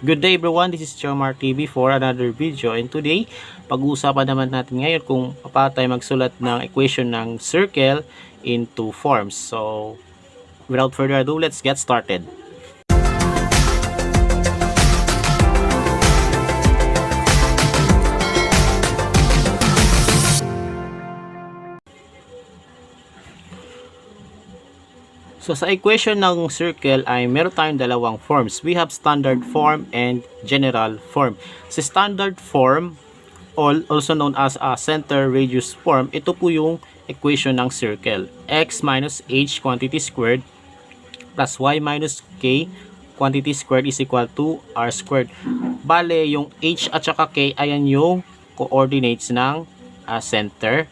Good day everyone, this is Jomar TV for another video, and today pag-uusapan naman natin ngayon kung paano tayo magsulat ng equation ng circle into forms. So without further ado, let's get started. So sa equation ng circle ay meron tayong dalawang forms. We have standard form and general form. Sa standard form, also known as a center radius form, ito po yung equation ng circle. X minus h quantity squared plus y minus k quantity squared is equal to r squared. Bale, yung h at saka k, ayan yung coordinates ng center.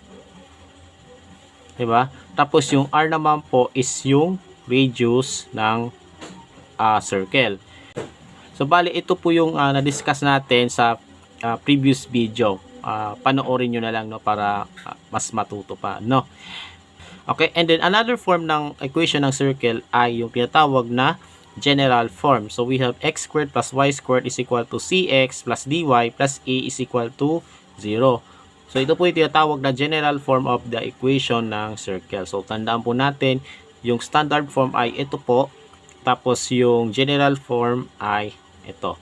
Diba? Tapos yung r naman po is yung radius ng circle. So bali ito po yung na-discuss natin sa previous video. Panoorin nyo na lang, no, para mas matuto pa, no. Okay, and then another form ng equation ng circle ay yung tinatawag na general form. So we have x squared plus y squared is equal to cx plus dy plus a is equal to 0. So ito po yung tinatawag na general form of the equation ng circle. So tandaan po natin, yung standard form ay ito po, tapos yung general form ay ito.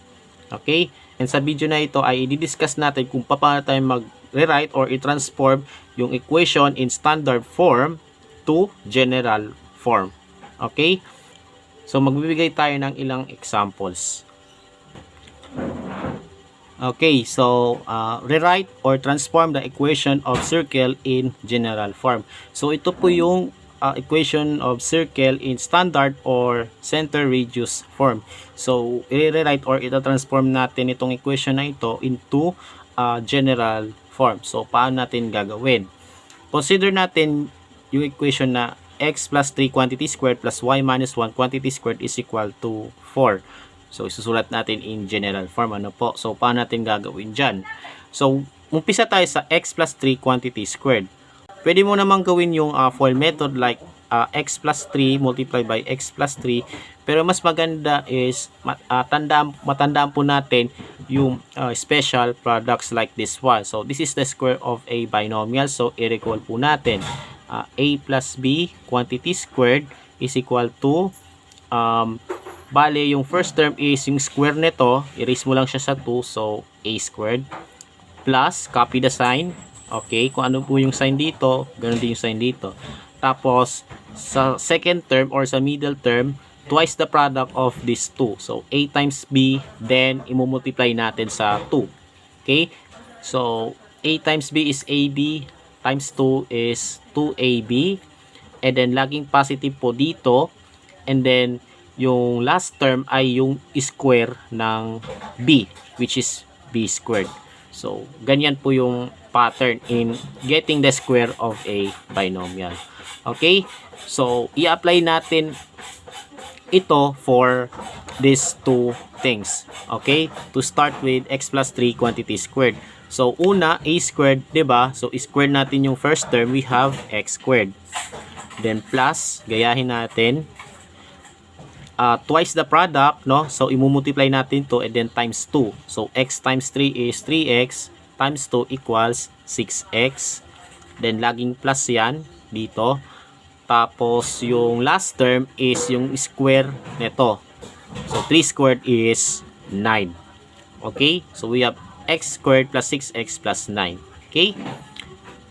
Okay? And sa video na ito ay i-discuss natin kung paano tayo mag-rewrite or i-transform yung equation in standard form to general form. Okay? So magbibigay tayo ng ilang examples. Okay, so rewrite or transform the equation of circle in general form. So ito po yung equation of circle in standard or center radius form. So i-rewrite or ita-transform natin itong equation na ito into general form. So paano natin gagawin? Consider natin yung equation na x plus 3 quantity squared plus y minus 1 quantity squared is equal to 4. So, isusulat natin in general form. Ano po? So, paano natin gagawin dyan? So, umpisa tayo sa x plus 3 quantity squared. Pwede mo namang gawin yung FOIL method like x plus 3 multiplied by x plus 3. Pero mas maganda is matandaan po natin yung special products like this one. So, this is the square of a binomial. So, i-recall po natin. A plus b quantity squared is equal to bale, yung first term is yung square nito, erase mo lang siya sa 2, so a squared, plus, copy the sign, okay, kung ano po yung sign dito, ganun din yung sign dito. Tapos, sa second term or sa middle term, twice the product of these two, so a times b, then imumultiply natin sa 2, okay, so a times b is ab, times 2 is 2ab, and then laging positive po dito, and then yung last term ay yung square ng b, which is b squared. So, ganyan po yung pattern in getting the square of a binomial. Okay? So, i-apply natin ito for these two things. Okay? To start with x plus 3 quantity squared. So, una, a squared, diba? So, square natin yung first term, we have x squared. Then, plus, gayahin natin, twice the product, no? So, imumultiply natin to and then times 2. So, x times 3 is 3x times 2 equals 6x. Then, laging plus yan dito. Tapos, yung last term is yung square nito. So, 3 squared is 9. Okay? So, we have x squared plus 6x plus 9. Okay?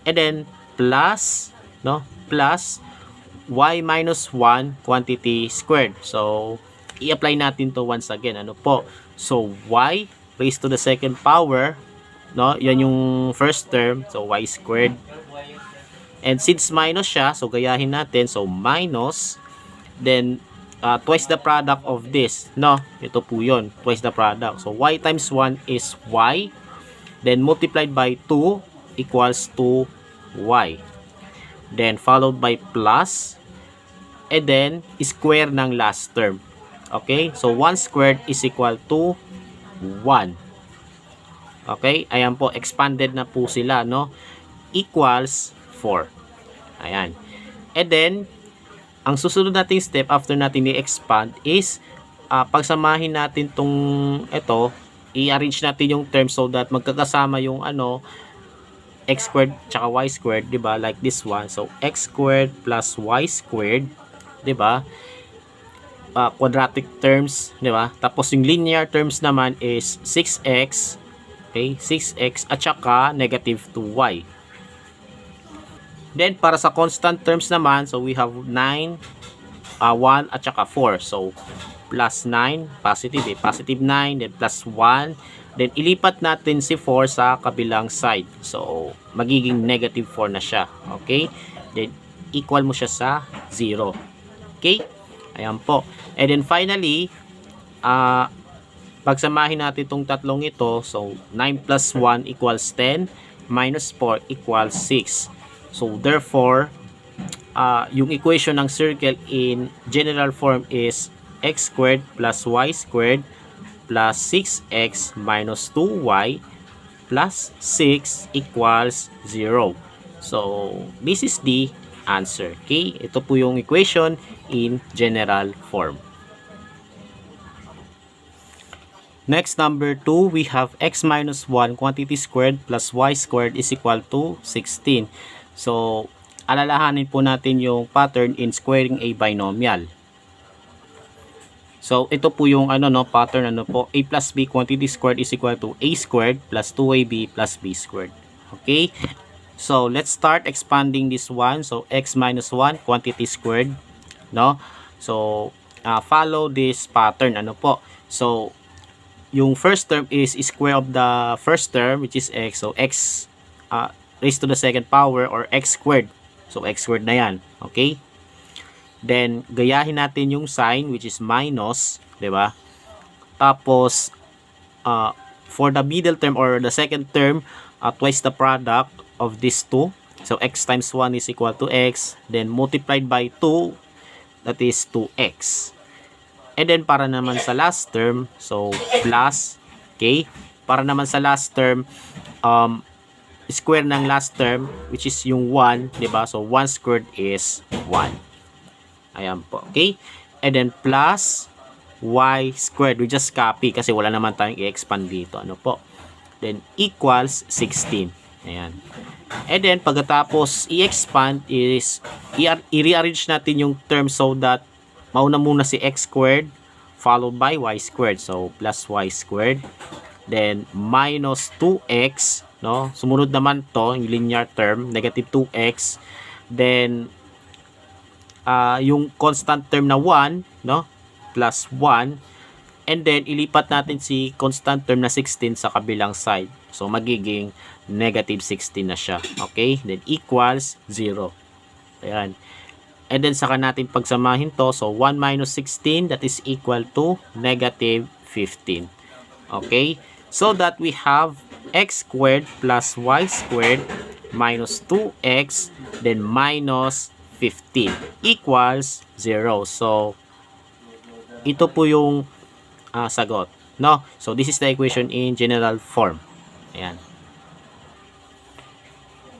And then, plus, no? Plus, y minus 1 quantity squared. So, i-apply natin to once again. Ano po? So, y raised to the second power, no? Yan yung first term. So, y squared. And since minus siya, so gayahin natin. So, minus. Then, twice the product of this, no? Ito po yun. Twice the product. So, y times 1 is y. Then, multiplied by 2 equals to y. Then, followed by plus. And then, square ng last term. Okay? So, 1 squared is equal to 1. Okay? Ayan po, expanded na po sila, no? Equals 4. Ayan. And then, ang susunod nating step after natin i-expand is pagsamahin natin tong ito, i-arrange natin yung term so that magkakasama yung x squared tsaka y squared, 'di ba? Like this one. So x squared plus y squared, 'di ba? Quadratic terms, 'di ba? Tapos yung linear terms naman is 6x, okay? 6x at saka negative 2y. Then para sa constant terms naman, so we have 9, 1 at saka 4. So plus 9, positive positive 9, then plus 1. Then ilipat natin si 4 sa kabilang side. So magiging negative 4 na siya. Okay? Then equal mo siya sa 0. Okay? Ayan po. And then finally, pagsamahin natin itong tatlong ito. So 9 plus 1 equals 10, minus 4 equals 6. So therefore, yung equation ng circle in general form is x squared plus y squared plus 6x minus 2y plus 6 equals 0. So this is the answer. Okay? Ito po yung equation in general form. Next, number 2, we have x minus 1 quantity squared plus y squared is equal to 16. So, alalahanin po natin yung pattern in squaring a binomial. So, ito po yung pattern po. A plus b quantity squared is equal to a squared plus 2ab plus b squared. Okay? So, let's start expanding this one. So, x minus 1 quantity squared. No? So, follow this pattern. So, yung first term is square of the first term, which is x. So, x raised to the second power or x squared. So, x squared na yan. Okay? Then, gayahin natin yung sign, which is minus. Diba? Tapos, for the middle term or the second term, twice the product of these two. So, x times 1 is equal to x. Then, multiplied by 2, that is 2x. And then, para naman sa last term, so, plus, okay? Para naman sa last term, square ng last term, which is yung 1, diba? So, 1 squared is 1. Ayan po, okay? And then, plus y squared. We just copy kasi wala naman tayong i-expand dito. Then, equals 16. Ayan. And then, pagkatapos i-expand is, i-rearrange natin yung term so that mauna muna si x squared followed by y squared. So, plus y squared. Then, minus 2x. No? Sumunod naman to, yung linear term, negative 2x. Then, yung constant term na 1, no? Plus 1. And then, ilipat natin si constant term na 16 sa kabilang side. So, magiging negative 16 na siya. Okay? Then, equals 0. Ayan. And then, saka natin pagsamahin to. So, 1 minus 16, that is equal to negative 15. Okay? So, that we have x squared plus y squared minus 2x, then minus 15 equals 0. So, ito po yung sagot. No? So, this is the equation in general form. Ayan.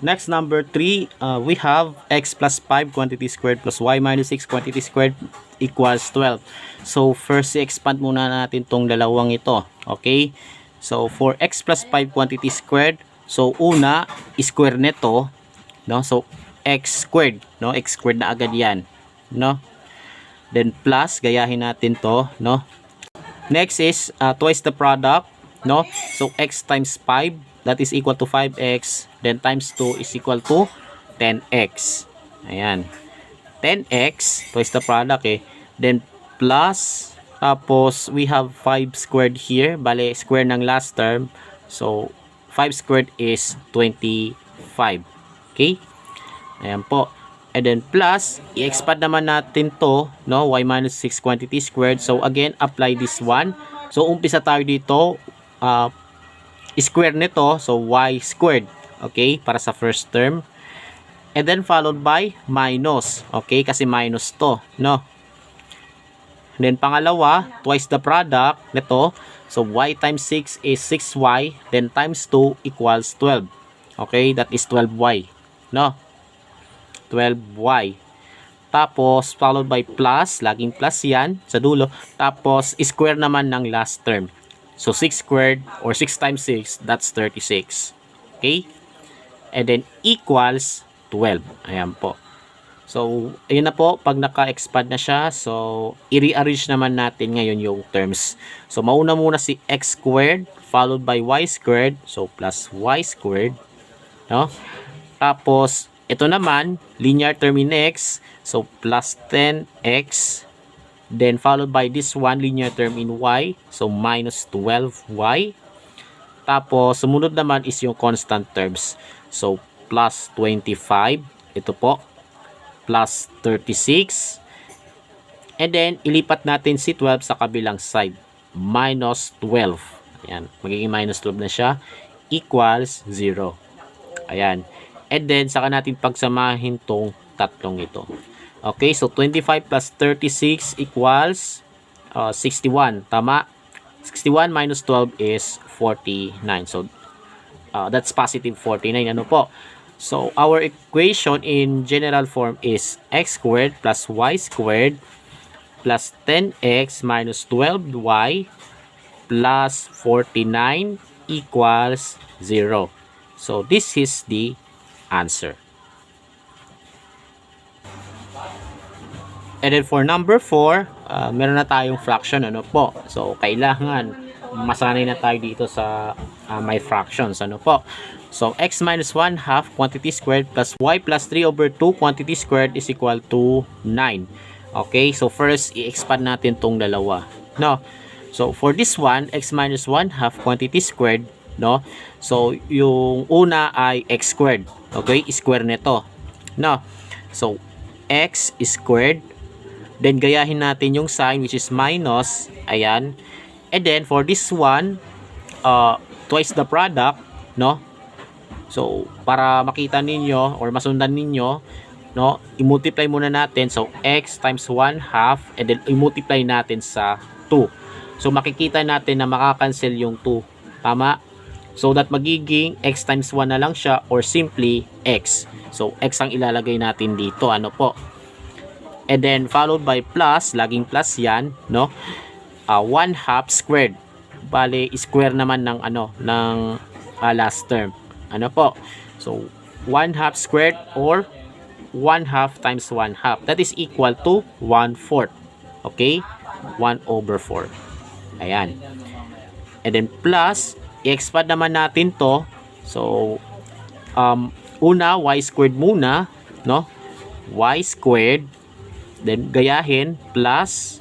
Next, number 3, we have x plus 5 quantity squared plus y minus 6 quantity squared equals 12. So, first i-expand muna natin tong dalawang ito. Okay? So, for x plus 5 quantity squared, so, una, square nito, no? So, x squared, no? X squared na agad yan, no? Then, plus, gayahin natin to, no? Next is, twice the product, no? So, x times 5, that is equal to 5x. Then, times 2 is equal to 10x. Ayan. 10x, twice the product eh. Then, plus, tapos, we have 5 squared here. Bale, square ng last term. So, 5 squared is 25. Okay? Ayan po. And then, plus, i-expand naman natin to, no? Y minus 6 quantity squared. So, again, apply this one. So, umpisa tayo dito. Square nito. So, y squared. Okay? Para sa first term. And then, followed by minus. Okay? Kasi minus to, no? And then, pangalawa, twice the product nito. So, y times 6 is 6y. Then, times 2 equals 12. Okay? That is 12y. No? 12y. Tapos, followed by plus, laging plus yan sa dulo. Tapos, square naman ng last term. So, 6 squared or 6 times 6, that's 36. Okay? And then, equals 12. Ayan po. So, ayun na po. Pag naka-expand na siya, so, i-rearrange naman natin ngayon yung terms. So, mauna muna si x squared, followed by y squared. So, plus y squared. No? Tapos, ito naman, linear term in x. So, plus 10x. Then, followed by this one, linear term in y. So, minus 12y. Tapos, sumunod naman is yung constant terms. So, plus 25. Ito po. Plus 36. And then, ilipat natin si 12 sa kabilang side. Minus 12. Ayan. Magiging minus 12 na siya. Equals 0. Ayan. And then, saka natin pagsamahin tong tatlong ito. Okay, so 25 plus 36 equals 61. Tama? 61 minus 12 is 49. So, that's positive 49. Ano po? So, our equation in general form is x squared plus y squared plus 10x minus 12y plus 49 equals 0. So, this is the answer. And then for number 4, meron na tayong fraction. Ano po? So, kailangan masanay na tayo dito sa may fractions. Ano po? So, x minus 1 half quantity squared plus y plus 3 over 2 quantity squared is equal to 9. Okay? So, first, i-expand natin tong dalawa. No? So, for this one, x minus 1 half quantity squared, no? So, yung una ay x squared. Okay? Square nito. No? So, x squared. Then, gayahin natin yung sign which is minus. Ayan. And then, for this one, twice the product, no? So, para makita ninyo or masundan ninyo, no, i-multiply muna natin. So, x times 1 half and then i-multiply natin sa 2. So, makikita natin na makakancel yung 2. Tama? So, that magiging x times 1 na lang siya or simply x. So, x ang ilalagay natin dito. Ano po? And then, followed by plus. Laging plus yan, no? 1 half squared. Bale, square naman ng, ng last term. Ano po? So, 1 half squared or 1 half times 1 half. That is equal to 1/4. Okay? 1 over 4. Ayan. And then plus, i-expand naman natin to. So, una, y squared muna. No? Y squared. Then, gayahin. Plus,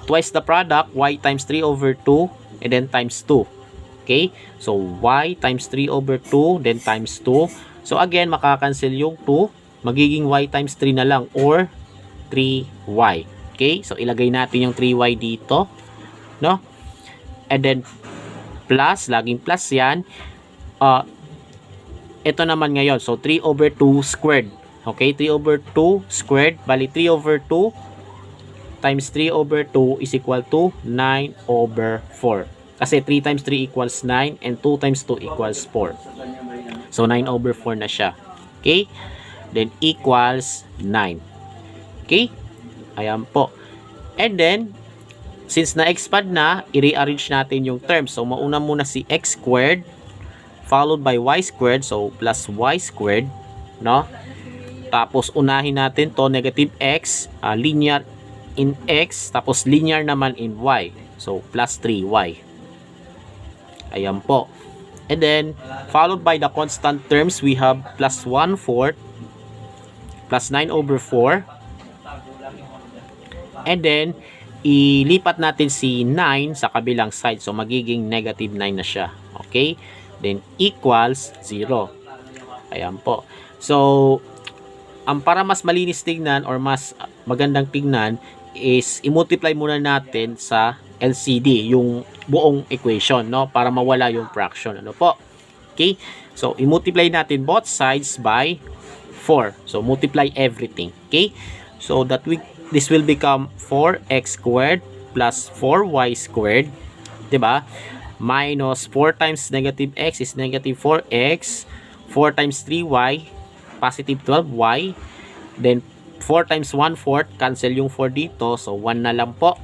twice the product. Y times 3 over 2. And then times 2. Okay? So, y times 3 over 2, then times 2. So, again, makakancel yung 2. Magiging y times 3 na lang or 3y. Okay? So, ilagay natin yung 3y dito. No? And then, plus. Laging plus yan. Ito naman ngayon. So, 3 over 2 squared. Okay? 3 over 2 squared. Bali, 3 over 2 times 3 over 2 is equal to 9 over 4. Kasi 3 times 3 equals 9 and 2 times 2 equals 4. So, 9 over 4 na siya. Okay? Then, equals 9. Okay? Ayan po. And then, since na-expand na, i-rearrange natin yung terms. So, mauna muna si x squared followed by y squared. So, plus y squared. No? Tapos, unahin natin to negative x, linear in x, tapos linear naman in y. So, plus 3y. Ayan po. And then, followed by the constant terms, we have plus 1/4 plus 9 over 4. And then, ilipat natin si 9 sa kabilang side. So, magiging negative 9 na siya. Okay? Then, equals 0. Ayan po. So, para mas malinis tignan or mas magandang tignan is i-multiply muna natin sa LCD, yung buong equation, no? Para mawala yung fraction. Ano po? Okay? So, i-multiply natin both sides by 4. So, multiply everything. Okay? So, this will become 4x squared plus 4y squared. Diba? Minus 4 times negative x is negative 4x. 4 times 3y, positive 12y. Then, 4 times 1/4, cancel yung 4 dito. So, 1 na lang po.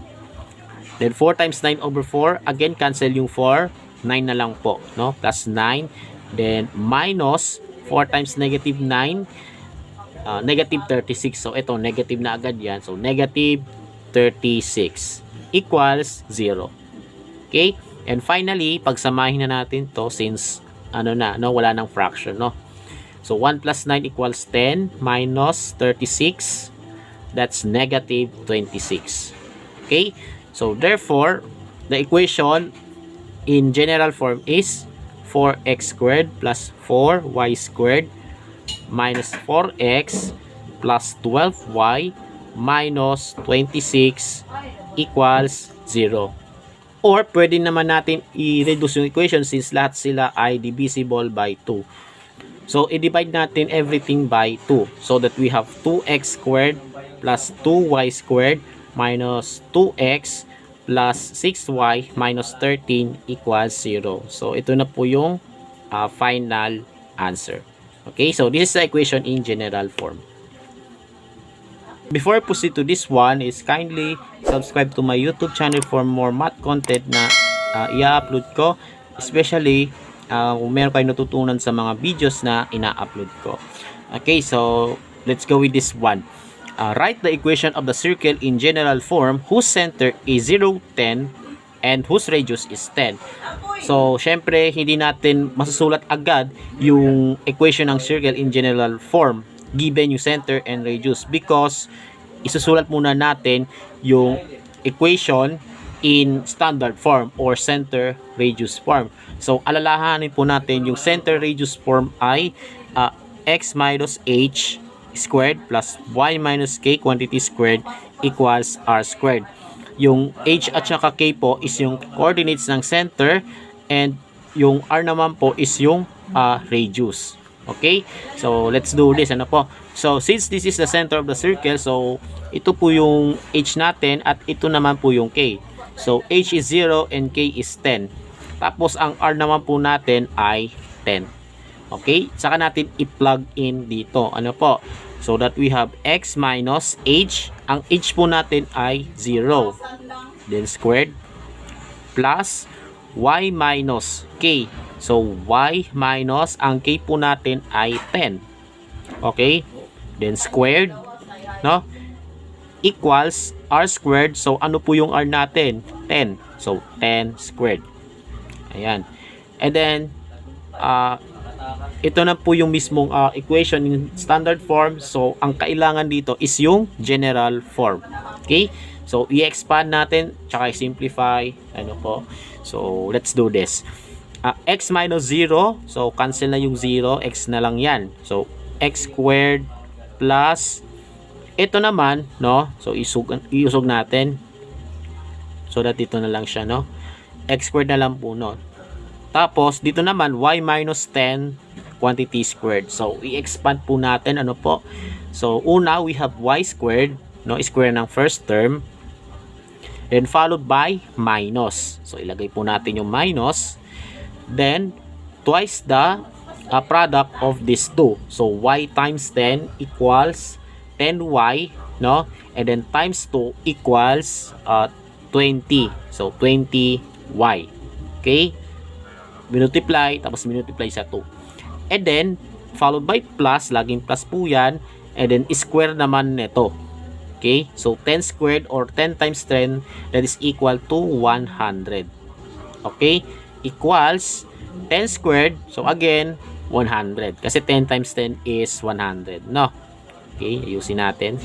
Then, 4 times 9/4, again, cancel yung 4. 9 na lang po, no? Plus 9. Then, minus 4 times negative 9, negative 36. So, ito, negative na agad yan. So, negative 36 equals 0. Okay? And finally, pagsamahin na natin to since, wala nang fraction, no? So, 1 plus 9 equals 10 minus 36. That's negative 26. Okay? So, therefore, the equation in general form is 4x squared plus 4y squared minus 4x plus 12y minus 26 equals 0. Or, pwede naman natin i-reduce yung equation since lahat sila ay divisible by 2. So, i-divide natin everything by 2 so that we have 2x squared plus 2y squared minus 2x plus 6y minus 13 equals 0. So, ito na po yung final answer. Okay, so this is the equation in general form. Before I proceed to this one is kindly subscribe to my YouTube channel for more math content na i-upload ko. Especially kung meron kayo natutunan sa mga videos na ina-upload ko. Okay, so let's go with this one. Write the equation of the circle in general form whose center is 0, 10 and whose radius is 10. So, syempre, hindi natin masusulat agad yung equation ng circle in general form given yung center and radius because isusulat muna natin yung equation in standard form or center radius form. So, alalahanin po natin yung center radius form ay x minus h squared plus y minus k quantity squared equals r squared. Yung h at saka k po is yung coordinates ng center and yung r naman po is yung radius. Okay? So, let's do this. Ano po? So, since this is the center of the circle, so, ito po yung h natin at ito naman po yung k. So, h is 0 and k is 10. Tapos, ang r naman po natin ay 10. Okay? Saka natin i-plug in dito. Ano po? So, that we have x minus h. Ang h po natin ay 0. Then, squared. Plus, y minus k. So, y minus, ang k po natin ay 10. Okay? Then, squared. No? Equals r squared. So, ano po yung r natin? 10. So, 10 squared. Ayan. And then, ito na po yung mismong equation in standard form. So, ang kailangan dito is yung general form. Okay? So, i-expand natin, tsaka i-simplify. Ano po? So, let's do this. X minus 0. So, cancel na yung 0. X na lang yan. So, x squared plus ito naman, no? So, iusog natin. So, that dito na lang siya, no? X squared na lang po, no? Tapos, dito naman, y minus 10 quantity squared. So, i-expand po natin, ano po? So, una, we have y squared, no? Square ng first term. Then, followed by minus. So, ilagay po natin yung minus. Then, twice the product of these two. So, y times 10 equals 10y, no? And then, times 2 equals 20. So, 20y. Okay? Minultiply, tapos minultiply sa 2. And then, followed by plus, laging plus po yan. And then, square naman nito. Okay? So, 10 squared or 10 times 10, that is equal to 100. Okay? Equals 10 squared. So, again, 100. Kasi 10 times 10 is 100. No? Okay? Ayusin natin.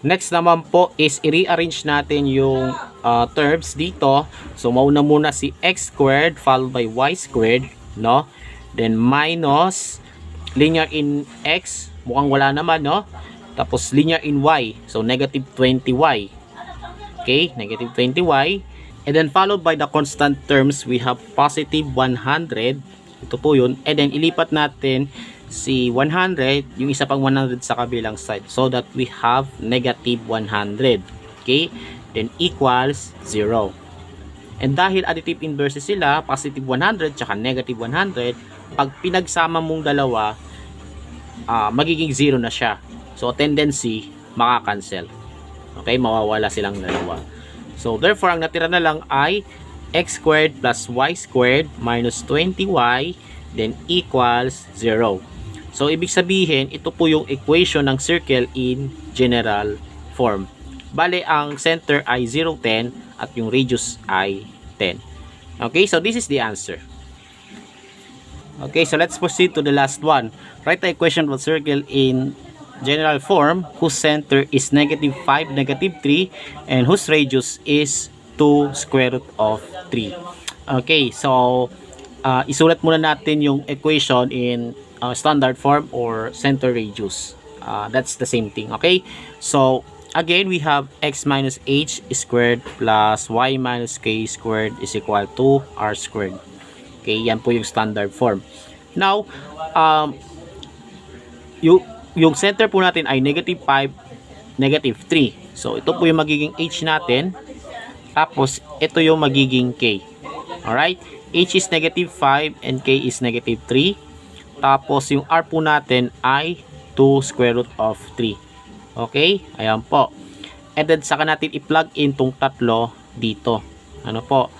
Next naman po is i-rearrange natin yung terms dito. So, mauna muna si x squared followed by y squared. No? Then, minus linear in x. Mukhang wala naman, no? Tapos, linear in y. So, negative 20y. Okay? Negative 20y. And then, followed by the constant terms, we have positive 100. Ito po yun. And then, ilipat natin si 100, yung isa pang 100 sa kabilang side. So, that we have negative 100. Okay? Then, equals 0. And dahil additive inverses sila, positive 100 tsaka negative 100, pag pinagsama mong dalawa, magiging 0 na siya. So, tendency, makakancel. Okay, mawawala silang dalawa. So, therefore, ang natira na lang ay x squared plus y squared minus 20y then equals 0. So, ibig sabihin, ito po yung equation ng circle in general form. Bale, ang center ay 0, 10 at yung radius ay 10. Okay, so this is the answer. Okay, so let's proceed to the last one. Write the equation of a circle in general form whose center is negative 5, negative 3, and whose radius is 2 square root of 3. Okay, so isulat muna natin yung equation in standard form or center radius. That's the same thing. Okay, so again, we have x minus h squared plus y minus k squared is equal to r squared. Okay, yan po yung standard form. Now, yung center po natin ay negative 5, negative 3. So, ito po yung magiging h natin. Tapos, ito yung magiging k. Alright? H is negative 5 and k is negative 3. Tapos, yung r po natin ay 2 square root of 3. Okay? Ayan po. And then, saka natin i-plug in tong tatlo dito. Ano po?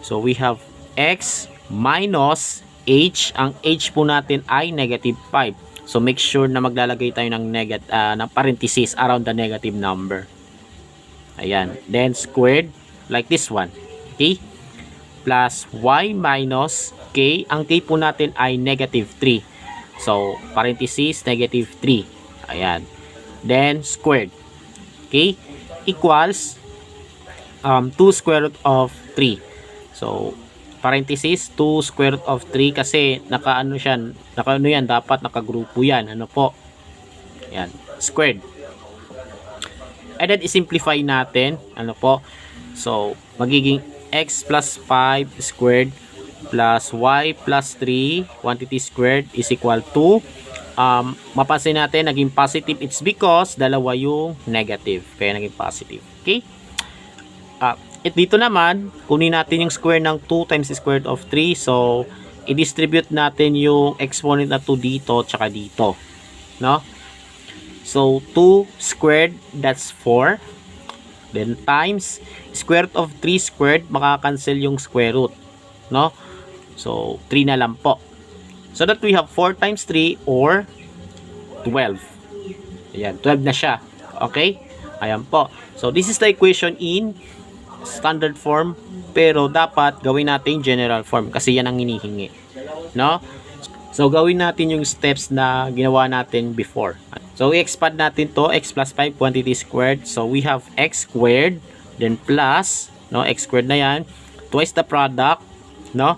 So, we have x minus h. Ang h po natin ay negative 5. So, make sure na maglalagay tayo ng ng parenthesis around the negative number. Ayan. Then, squared, like this one. Okay? Plus y minus k. Ang k po natin ay negative 3. So, parenthesis, negative 3. Ayan. Then, squared. Okay? Equals 2 square root of 3. So, parenthesis, 2 square root of 3 kasi nakaano yan, dapat nakagrupo yan. Ano po? Yan, squared. And then, isimplify natin. Ano po? So, magiging x plus 5 squared plus y plus 3 quantity squared is equal to mapansin natin, naging positive. It's because dalawa yung negative. Kaya naging positive. Okay? Dito naman, kunin natin yung square ng 2 times the square root of 3. So, i-distribute natin yung exponent na 2 dito, tsaka dito. No? So, 2 squared, that's 4. Then, times, square root of 3 squared, makakancel yung square root. No? So, 3 na lang po. So, that we have 4 times 3 or 12. Ayan, 12 na siya. Okay? Ayan po. So, this is the equation in standard form, pero dapat gawin natin general form kasi yan ang hinihingi, no? So gawin natin yung steps na ginawa natin before. So i-expand natin to, x plus 5 quantity squared. So we have x squared, then plus, no, x squared na yan, twice the product, no,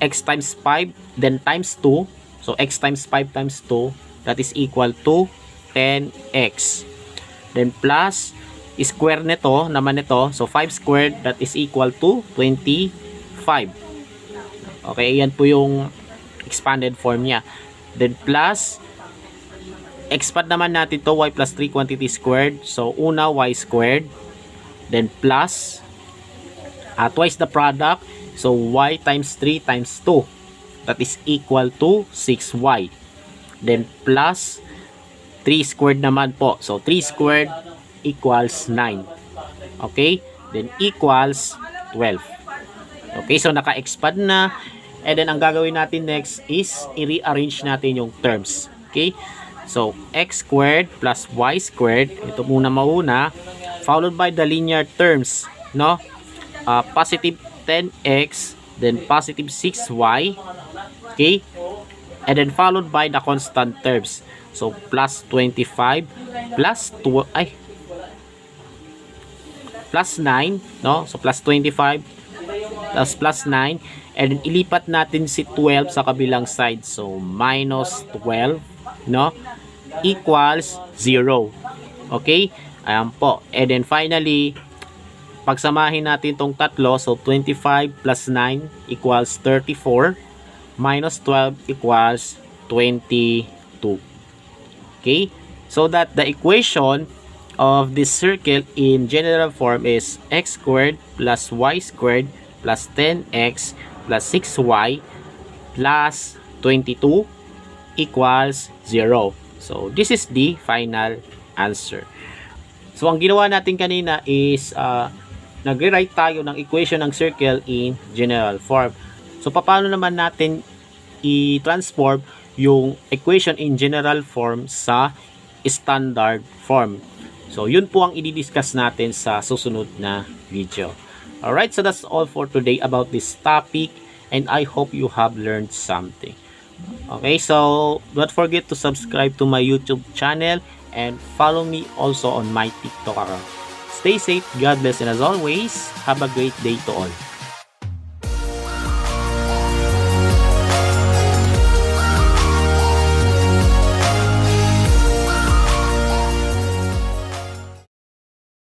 x times 5, then times 2. So x times 5 times 2, that is equal to 10x. Then plus square nito naman ito, so 5 squared, that is equal to 25. Okay, yan po yung expanded form niya. Then plus, expand naman natin to, y plus 3 quantity squared. So una, y squared, then plus twice the product, so y times 3 times 2, that is equal to 6y. Then plus 3 squared naman po, so 3 squared equals 9. Okay? Then equals 12. Okay, so naka-expand na. And then ang gagawin natin next is i-rearrange natin yung terms. Okay? So x squared plus y squared, ito muna mauna, followed by the linear terms, no? Positive 10x, then positive 6y. Okay? And then followed by the constant terms. So plus 25 plus 2 plus 9, no? So plus 25 plus 9, and then ilipat natin si 12 sa kabilang side. So minus 12, no? Equals 0. Okay? Ayan po. And then finally, pagsamahin natin tong tatlo, so 25 plus 9 equals 34, minus 12 equals 22. Okay? So that the equation of this circle in general form is x squared plus y squared plus 10x plus 6y plus 22 equals 0. So this is the final answer. So, ang ginawa natin kanina is nagre-write tayo ng equation ng circle in general form. So, paano naman natin i-transform yung equation in general form sa standard form? So, yun po ang i-discuss natin sa susunod na video. Alright, so that's all for today about this topic, and I hope you have learned something. Okay, so don't forget to subscribe to my YouTube channel and follow me also on my TikTok account. Stay safe, God bless, and as always, have a great day to all.